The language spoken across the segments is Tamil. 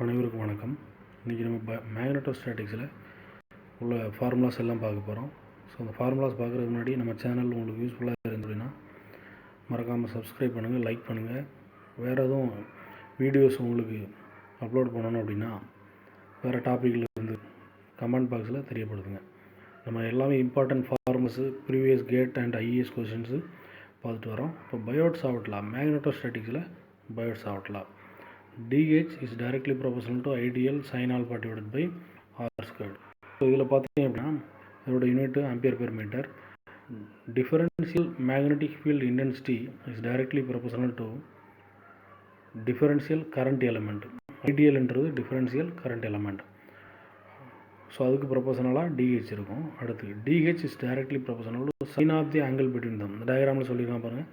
அனைவருக்கும் வணக்கம். இன்றைக்கி நம்ம மேக்னட்டோஸ்டாட்டிக்ஸில் உள்ள ஃபார்முலாஸ் எல்லாம் பார்க்க போகிறோம். ஸோ அந்த ஃபார்முலாஸ் பார்க்குறதுக்கு முன்னாடி நம்ம சேனல் உங்களுக்கு யூஸ்ஃபுல்லாக இருந்து அப்படின்னா மறக்காமல் சப்ஸ்கிரைப் பண்ணுங்கள், லைக் பண்ணுங்கள். வேறு எதுவும் வீடியோஸ் உங்களுக்கு அப்லோட் பண்ணணும் அப்படின்னா வேறு டாப்பிக்கில் இருந்து கமெண்ட் பாக்ஸில் தெரியப்படுத்துங்க. நம்ம எல்லாமே important formulas, previous GATE and IAS questions பார்த்துட்டு வரோம். இப்போ பயோட் சாவர்ட் லா, மேக்னட்டோஸ்டாட்டிக்ஸில் Biot Savart law. dH is directly proportional to ideal sin alpha divided by r squared. So இதில் பார்த்தீங்க அப்படின்னா இதோட unit ampere per metre. Differential magnetic field intensity is directly proportional to differential current element. ஐடியல்ன்றது டிஃபரன்ஷியல் கரண்ட் எலமெண்ட். ஸோ அதுக்கு ப்ரொபோஷனலாக டிஹெச் இருக்கும். அடுத்து dH is directly proportional to sine of the angle between them. இந்த டயக்ராமில் சொல்லியிருக்கான் பாருங்கள்,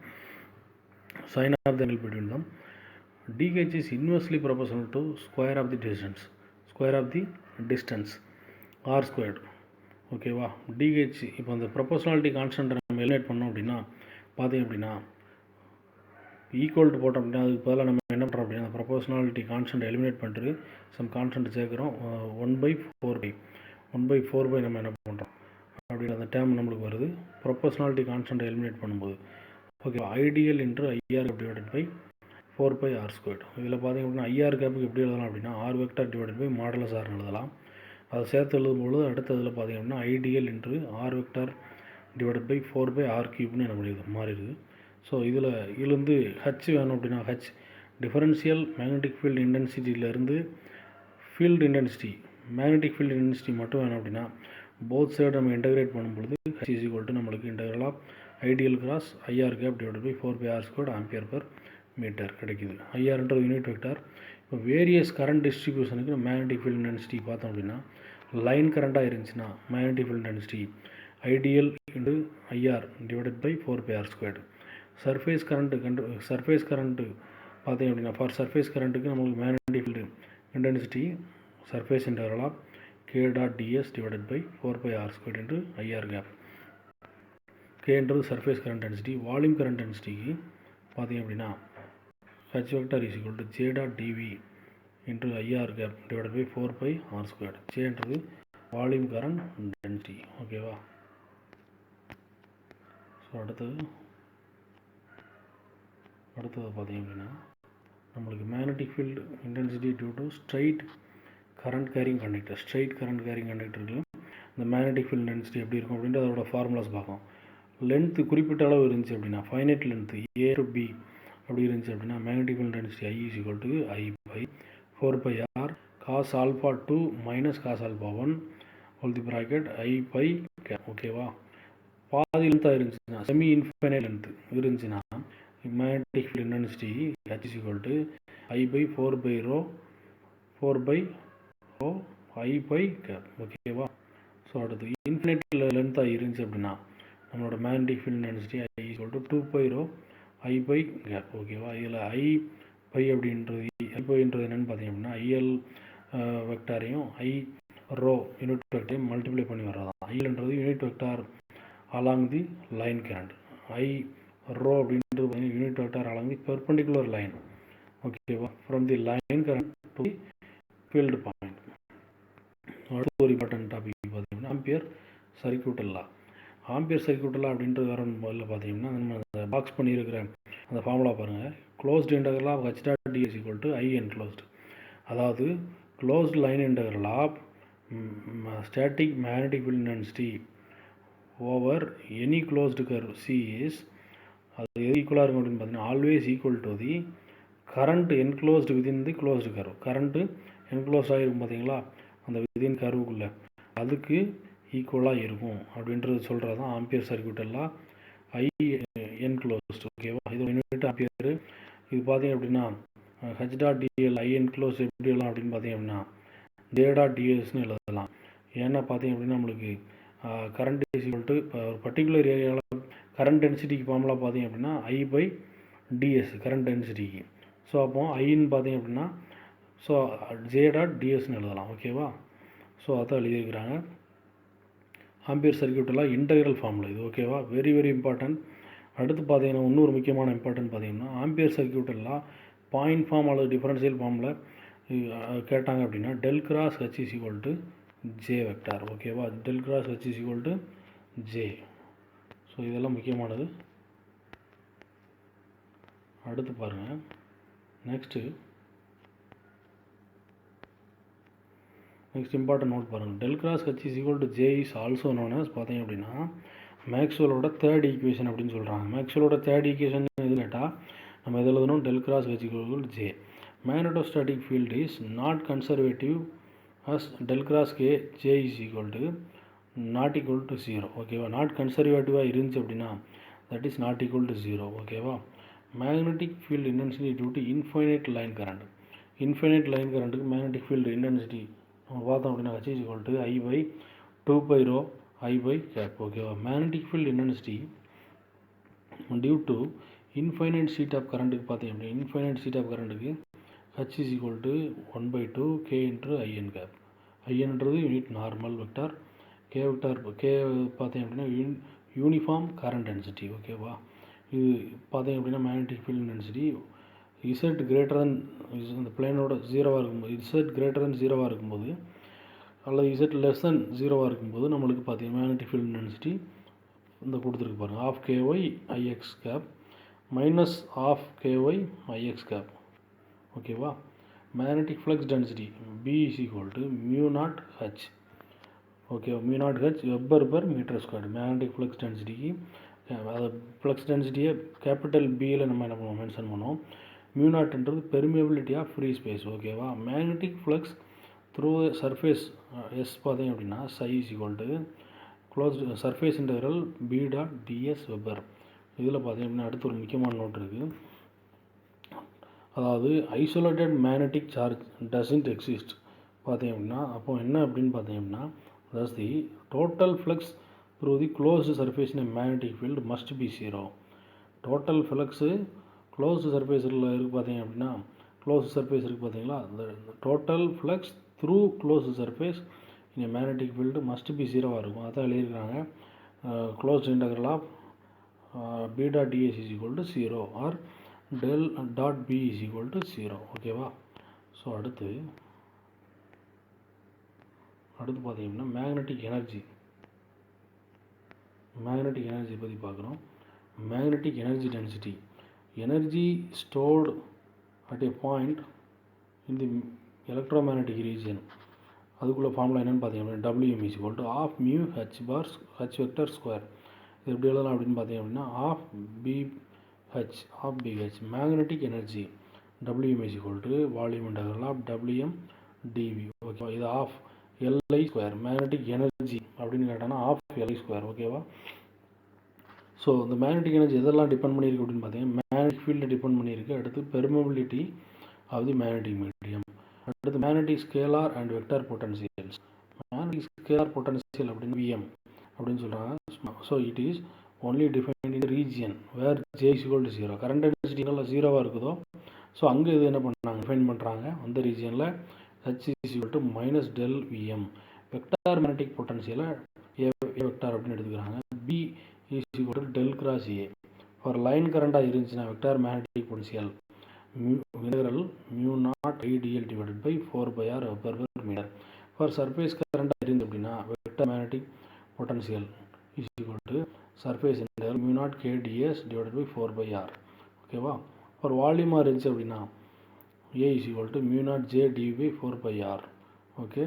sine of the angle between them. dH is inversely proportional to square of the distance r squared. ஓகேவா? dH இப்போ அந்த ப்ரொபோஷனாலிட்டி கான்ஸ்டன்ட் நம்ம எலிமினேட் பண்ணோம் அப்படின்னா பார்த்தீங்க அப்படின்னா ஈக்குவல் டு போட்டோம் அப்படின்னா அதுக்கு பதிலாக நம்ம என்ன பண்ணுறோம் அப்படின்னா அந்த ப்ரொபோஷனாலிட்டி கான்ஸ்டன்ட் எலிமினேட் பண்ணிட்டு சம் கான்ஸ்டன்ட் சேர்க்குறோம். 1/4 நம்ம என்ன பண்ணுறோம் அப்படின்ற அந்த டேர்ம் நம்மளுக்கு வருது ப்ரொபோஷனாலிட்டி கான்ஸ்டன்ட் எலிமினேட் பண்ணும்போது. Okay, ideal into IR divided by 4πr squared. இதில் பார்த்திங்க அப்படின்னா ஐஆர் கேப்புக்கு எப்படி எழுதலாம் அப்படின்னா r vector divided by modulus ஆர்னு எழுதலாம். அதை சேர்த்து எழுதும்போது அடுத்ததில் பார்த்திங்க அப்படின்னா Idl into r vector divided by 4πr கியூப்னு என்ன முடியுது மாறிடுது. ஸோ இதில் இதுலேருந்து ஹச் வேணும் அப்படின்னா ஹச் டிஃபரன்ஷியல் மேக்னெட்டிக் ஃபீல்டு இன்டென்சிட்டியிலேருந்து field intensity magnetic field intensity மட்டும் வேணும் அப்படின்னா போத் சைடு நம்ம இன்டகிரேட் பண்ணும்பொழுது ஹச் இஸ் ஈக்குவல் டு நம்மளுக்கு integral of Idl cross IR cap divided by 4πr squared ampere per metre கிடைக்குது. ஐஆர்ன்றது யூனிட் வெக்டார். இப்போ வேரியஸ் கரண்ட் டிஸ்ட்ரிபியூஷனுக்கு மேக்னெட்டிக் ஃபீல்டு இன்டென்சிட்டி பார்த்தோம் அப்படின்னா லைன் கரண்ட்டாக இருந்துச்சுன்னா magnetic field intensity Idl into IR divided by 4πr squared. Surface current பார்த்தீங்க அப்படின்னா ஃபார் சர்ஃபேஸ் கரண்ட்டுக்கு நம்மளுக்கு magnetic field intensity surface integral of K dot dS divided by 4πr squared into IR cap. கேன்றது surface current density. Volume current டென்சிட்டிக்கு பார்த்தீங்க அப்படின்னா h vector is equal to j dot dv into IR gap divided by 4πr squared. J என்றது வால்யூம் கரண்ட் டென்சிட்டி. ஓகேவா? ஸோ அடுத்தது பார்த்தீங்க அப்படின்னா நம்மளுக்கு magnetic field intensity due to straight current carrying கண்டக்டருக்கு இந்த மேக்னெட்டிக் ஃபீல்டு இன்டென்சிட்டி எப்படி இருக்கும் அப்படின்ட்டு அதோட ஃபார்முலாஸ் பார்க்கும். லென்த்து குறிப்பிட்ட அளவு இருந்துச்சு அப்படின்னா finite length A to B அப்படி இருந்துச்சு அப்படின்னா magnetic field density I is equal to I by 4πr cos alpha 2 minus cos alpha 1 whole the bracket I by cap. ஓகேவா? பாதி லென்த்தாக இருந்துச்சுன்னா செமி இன்ஃபைனைட் லென்த்து இருந்துச்சுன்னா magnetic field density H is equal to I by 4 by rho I by cap. ஓகேவா? ஸோ அடுத்து இன்ஃபினைட் லென்த்தாக இருந்துச்சு அப்படின்னா நம்மளோட magnetic field density I is equal to 2π rho I phi cap. ஓகேவா? இதில் ஐ பை அப்படின்றது என்னென்னு பார்த்தீங்க அப்படின்னா ஐஎல் வெக்டாரையும் ஐ ரோ யூனிட் வெக்டாரையும் மல்டிப்ளை பண்ணி வர்றதான். ஐஎல்ன்றது unit vector along the line current, I rho அப்படின்றது பார்த்தீங்கன்னா unit vector along the perpendicular line. ஓகேவா? From the line current to the field point. அடுத்த ஒரு இம்பார்ட்டன்ட் டாபிக் பார்த்தீங்கன்னா ஆம்பியர் சர்க்யூட் லா. ஆம்பியர் சர்க்யூட் லா அப்படின்றது வேறு முதல்ல பார்த்தீங்கன்னா நம்ம அந்த பாக்ஸ் பண்ணியிருக்கிற அந்த ஃபார்முலா பாருங்கள். Closed integral of H dot dS equal to I enclosed. அதாவது closed line integral of static magnetic field intensity over any closed curve C is அது எது ஈக்குவலாக இருக்கும் அப்படின்னு பார்த்தீங்கன்னா always equal to the current enclosed within the closed curve. Current enclosed ஆகிருக்கும் பார்த்தீங்களா அந்த விதின் கர்வுக்குள்ளே, அதுக்கு ஈக்குவலாக இருக்கும் அப்படின்றது சொல்கிறது தான் ஆம்பியர் சர்க்யூட் எல்லாம் ஐ என்க்ளோஸ்டு. ஓகேவா? இது யூனிட் ஆம்பியர். இது பார்த்தீங்க அப்படின்னா ஹச் டாட் டிஎல் ஐ என்க்ளோஸ் எப்படி எழுதலாம் அப்படின்னு பார்த்தீங்க அப்படின்னா ஜே டாட் டிஎஸ்னு எழுதலாம். ஏன்னா பார்த்தீங்க அப்படின்னா நம்மளுக்கு கரண்ட் இஸ் ஈக்குவல் டு இப்போ ஒரு பர்டிகுலர் ஏரியாவில் கரண்ட் டென்சிட்டிக்கு ஃபார்முலா பார்த்தீங்க அப்படின்னா ஐ பை டிஎஸ் கரண்ட் டென்சிட்டிக்கு. ஸோ அப்போ ஐன்னு பார்த்தீங்க அப்படின்னா ஸோ ஜே டாட் டிஎஸ்னு எழுதலாம். ஓகேவா? ஸோ அதான் எழுதியிருக்கிறாங்க. ஆம்பியர் சர்க்யூட்டெல்லாம் இன்டெக்ரல் ஃபார்முலா இது. ஓகேவா? Very very important. அடுத்து பார்த்தீங்கன்னா இன்னொரு முக்கியமான இம்பார்ட்டன்ட் பார்த்தீங்கன்னா ஆம்பியர் சர்க்யூட்டெல்லாம் பாயிண்ட் ஃபார்ம் அல்லது டிஃபரன்ஷியல் ஃபார்மில் கேட்டாங்க அப்படின்னா del cross H is equal to J vector. ஓகேவா, del cross H is equal to J. ஸோ இதெல்லாம் முக்கியமானது. அடுத்து பாருங்கள், நெக்ஸ்ட் இம்பார்ட்டன்ட் நோட் பாருங்கள். Del cross H is equal to J is also known as பார்த்தீங்க அப்படின்னா மேக்ஸ்வெலோட தேர்ட் ஈக்குவேஷன் அப்படின்னு சொல்கிறாங்க. மேக்ஸ்வெலோட தேர்ட் ஈக்குவேஷன் எது கேட்டால் நம்ம எது எழுதணும், del cross H equal to J. Magnetostatic field is not conservative as del cross K J is equal to not equal to 0. ஓகேவா, நாட் கன்சர்வேட்டிவாக இருந்துச்சு அப்படின்னா that is not equal to 0. ஓகேவா, magnetic field intensity due to infinite line current. Infinite line கரண்ட்டுக்கு மேக்னெட்டிக் ஃபீல்டு இன்டென்சிட்டி நம்ம பார்த்தோம் அப்படின்னா h is equal to I by 2 pi rho I by cap. ஓகேவா, magnetic field intensity due to infinite sheet of கரண்ட்டுக்கு பார்த்தீங்க அப்படின்னா இன்ஃபைனைட் சீட் ஆஃப் கரண்ட்டுக்கு h is equal to 1 by 2 k into in cap. inன்றது unit normal vector, k vector k பார்த்தீங்க அப்படின்னா யூனிஃபார்ம் கரண்ட் டென்சிட்டி. ஓகேவா, இது பார்த்தீங்க அப்படின்னா magnetic field intensity Z greater than இந்த பிளேனோட 0வாக இருக்கும்போது, இசட் கிரேட்டர் தென் 0வாக இருக்கும்போது அல்லது இசட் லெஸ் தென் 0வாக இருக்கும்போது நம்மளுக்கு பார்த்தீங்கன்னா மேக்னெட்டிக் ஃபீல்டு இன்டென்சிட்டி இந்த கொடுத்துருக்கு பாருங்கள், half KY IX cap minus half KY IX cap. ஓகேவா, magnetic flux density B is equal to mu naught H. Okay, mu naught H weber per metre square. Magnetic flux டென்சிட்டிக்கு அதை ஃப்ளக்ஸ் டென்சிட்டியை கேபிட்டல் பியில் நம்ம என்ன பண்ணுவோம், மென்ஷன் பண்ணுவோம். மியூ நாட்ன்றது பெர்மியபிலிட்டி ஆஃப் ஃப்ரீ ஸ்பேஸ். ஓகேவா, magnetic flux through surface S பார்த்தீங்க அப்படின்னா psi is equal to closed surface integral B dot dS weber. இதில் பார்த்தீங்க அப்படின்னா அடுத்து ஒரு முக்கியமான நோட் இருக்குது. அதாவது isolated magnetic charge doesn't exist பார்த்தீங்க அப்படின்னா அப்போ என்ன அப்படின்னு பார்த்தீங்க அப்படின்னா that's the total flux through the closed surface in magnetic field must be 0. Total flux closed சர்ஃபேஸில் இருக்குது பார்த்தீங்க அப்படின்னா க்ளோஸ்டு சர்ஃபேஸ் இருக்குது பார்த்தீங்களா, அந்த total flux through closed surface in magnetic field must be 0வாக இருக்கும். அதான் எழுதியிருக்காங்க, closed integral of B dot dS is equal to 0 or del dot B is equal to 0. ஓகேவா, ஸோ அடுத்து பார்த்தீங்கன்னா மேக்னெட்டிக் எனர்ஜி பற்றி பார்க்குறோம். Magnetic energy density energy stored at a point in the electromagnetic region. அதுக்குள்ளே ஃபார்முலா என்னென்னு பார்த்தீங்கன்னா WM is equal to half mu H bar H vector square. இது எப்படி எழுதலாம் அப்படின்னு பார்த்தீங்க அப்படின்னா half BH magnetic energy WM is equal to volume integral of WM dV. ஓகேவா, இது ஆஃப் எல்ஐ ஸ்கொயர். மேக்னெட்டிக் எனர்ஜி அப்படின்னு கேட்டாங்கன்னா ஆஃப் எல்ஐ ஸ்கொயர். ஓகேவா, ஸோ இந்த மேக்னெட்டிக் எனர்ஜி எதெல்லாம் டிபெண்ட் பண்ணியிருக்கு அப்படின்னு பார்த்தீங்கன்னா மேக்னெட்டிக் ஃபீல்டு டிபெண்ட் பண்ணியிருக்கு. அடுத்து permeability of the magnetic medium. அடுத்து magnetic scalar and vector potentials. Magnetic scalar potential அப்படின்னு விஎம் அப்படின்னு சொல்கிறாங்க. So it is only defined in region where J is equal to 0. Current டென்சிட்டினால 0வாக இருக்குதோ ஸோ அங்கே இது என்ன பண்ணாங்க டிஃபைன் பண்ணுறாங்க. அந்த ரீஜியனில் H is equal to minus del VM. Vector magnetic பொட்டன்சியலை ஏ வெக்டார் அப்படின்னு எடுத்துக்கிறாங்க. B is equal to del cross A. For line current இருந்துச்சுன்னா vector magnetic potential integral mu naught IDL divided by 4 by R per meter. For surface current இருந்து அப்படின்னா vector magnetic potential is equal to surface integral mu naught K ds divided by 4 by R. ஓகேவா, for volume இருந்துச்சு அப்படின்னா A is equal to mu naught J dV by 4 by R. Okay,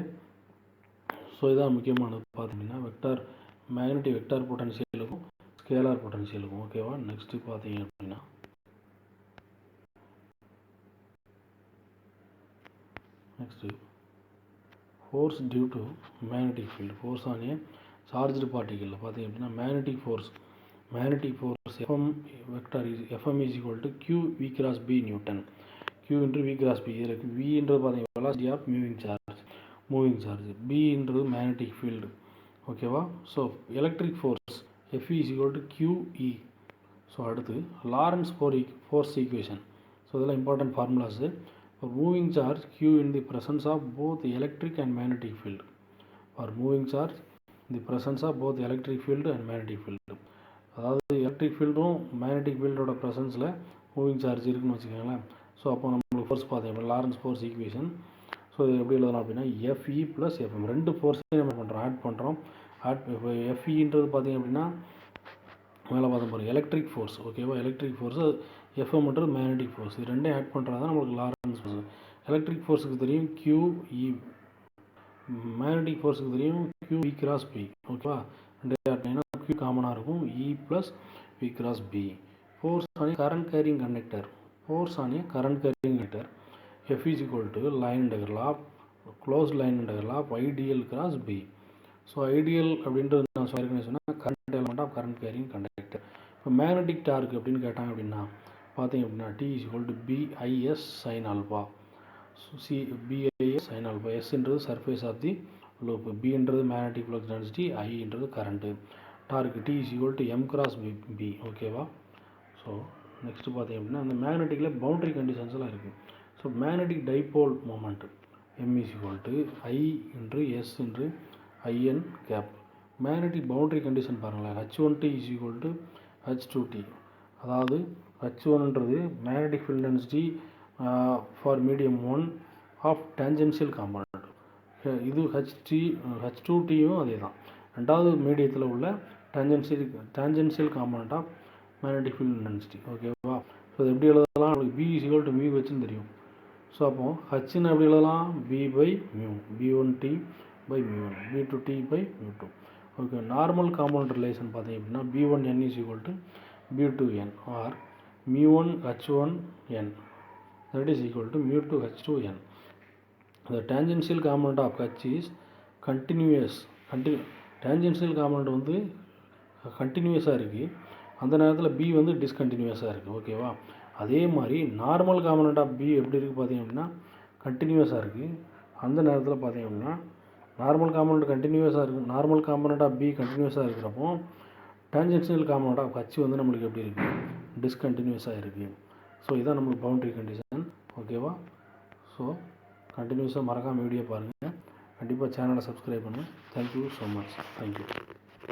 so இதான் முக்கியமானது பார்த்தீங்கன்னா வெக்டார் மேக்னெட்டிக் வெக்டார் பொட்டன்சியலுக்கும் ஸ்கேலார் பொட்டன்சியலுக்கும். ஓகேவா, நெக்ஸ்ட்டு பார்த்தீங்க அப்படின்னா next force due to magnetic field. Force on a charged பார்ட்டிகளில் பார்த்தீங்க அப்படின்னா magnetic force FM vector FM is equal to Q V cross B newton. Q into V cross B. இதில் வின்றது பார்த்தீங்கன்னா வெலாசிட்டி ஆஃப் மூவிங் சார்ஜ். பின்றது மேக்னெட்டிக் ஃபீல்டு. ஓகேவா, so electric force FE is equal to QE. So அடுத்து லாரன்ஸ் ஃபோர்ஸ் ஈக்குவேஷன். ஸோ இதெல்லாம் important formulas. For moving charge Q in the presence of both electric and magnetic field. For moving charge in the presence of both electric field and magnetic field. அதாவது எலக்ட்ரிக் ஃபீல்டும் மேக்னெட்டிக் ஃபீல்டோட ப்ரெசன்ஸில் மூவிங் சார்ஜ் இருக்குன்னு வச்சுக்கோங்களேன். ஸோ அப்போ நம்மளுக்கு ஃபோர்ஸ் பார்த்தீங்கன்னா லாரன்ஸ் ஃபோர்ஸ் ஈக்குவேஷன் ஸோ இது எப்படி எழுதலாம் அப்படின்னா எஃப்இ ப்ளஸ் எஃப்எம் ரெண்டு ஃபோர்ஸையும் நம்ம பண்ணுறோம் ஆட் பண்ணுறோம். இப்போ எஃப்இன்றது பார்த்திங்க அப்படின்னா மேலே பார்த்து பாருங்கள் எலக்ட்ரிக் ஃபோர்ஸ், ஓகேவா. எலக்ட்ரிக் ஃபோர்ஸு, எஃப்எம்ன்றது மேக்னெட்டிக் ஃபோர்ஸ். இது ரெண்டையும் ஆட் பண்ணுறது தான் நம்மளுக்கு லாரன்ஸ் ஃபோர்ஸ். எலக்ட்ரிக் ஃபோர்ஸுக்கு தெரியும் QE, மேக்னெட்டிக் ஃபோர்ஸுக்கு தெரியும் QV கிராஸ் பி, ஓகேவா. ரெண்டு ஆட் பண்ணிங்கன்னா Q காமனாக இருக்கும், E plus V cross B. Force on a current carrying conductor, force on a current carrying conductor F is equal to line integral of closed line integral of IDL cross B. So ideal அப்படின்றது நான் சொல்லியிருக்கேன்னு சொன்னால் current element of current carrying conductor. இப்போ மேக்னெட்டிக் டார்க் அப்படின்னு கேட்டாங்க அப்படின்னா பார்த்தீங்க அப்படின்னா T is equal to BIS sin alpha. So BIS sin alpha. Sன்றது சர்ஃபேஸ் ஆஃப் தி லூப், Bன்றது மேக்னெட்டிக் ஃப்ளக்ஸ் டென்சிட்டி, Iன்றது current. Torque T is equal to M cross B, ஓகேவா. ஸோ நெக்ஸ்ட்டு பார்த்தீங்க அப்படின்னா அந்த மேக்னெட்டிக்கில் பவுண்டரி கண்டிஷன்ஸ்லாம் இருக்குது. So magnetic dipole moment M is equal to I into S into IN cap. Magnetic boundary condition பாருங்களேன், H1T is equal to H2T. அதாவது H1ன்றது magnetic field density for medium 1 of tangential component. இது H2Tயும் அதே தான், ரெண்டாவது மீடியத்தில் உள்ள tangential component of magnetic field density, ஓகேவா. ஸோ இது எப்படி எழுதலாம், நம்மளுக்கு B is equal to mu வச்சுன்னு தெரியும். ஸோ அப்போ ஹச்ன்னு எப்படி எழுதலாம், B/μ, B1T by μ1, B2T by μ2. Okay, normal compound relation பார்த்தீங்க அப்படின்னா B1N is equal to B2N or μ1H1N that is equal to μ2H2N. The tangential component of H is continuous. Tangential component வந்து கண்டினியூஸாக இருக்குது, அந்த நேரத்தில் B வந்து டிஸ்கண்டினியூஸாக இருக்குது, ஓகேவா. அதே மாதிரி நார்மல் காம்பனண்ட் ஆஃப் B எப்படி இருக்குது பார்த்தீங்க அப்படின்னா கண்டினியூஸாக இருக்குது. அந்த நேரத்தில் பார்த்தீங்க அப்படின்னா நார்மல் காம்பனண்ட் கண்டினியூஸாக இருக்குது, நார்மல் காம்பனண்ட் ஆஃப் B கண்டினியூஸாக இருக்கிறப்போ டேஞ்சென்ஷியல் காம்பனண்ட் ஆஃப் H வந்து நம்மளுக்கு எப்படி இருக்குது, டிஸ்கண்டினியூஸாக இருக்குது. ஸோ இதான் நம்மளுக்கு பவுண்டரி கண்டிஷன், ஓகேவா. ஸோ கண்டினியூஸாக மறக்காமல் வீடியோ பாருங்கள், கண்டிப்பாக சேனலை சப்ஸ்கிரைப் பண்ணுங்கள். Thank you so much, thank you.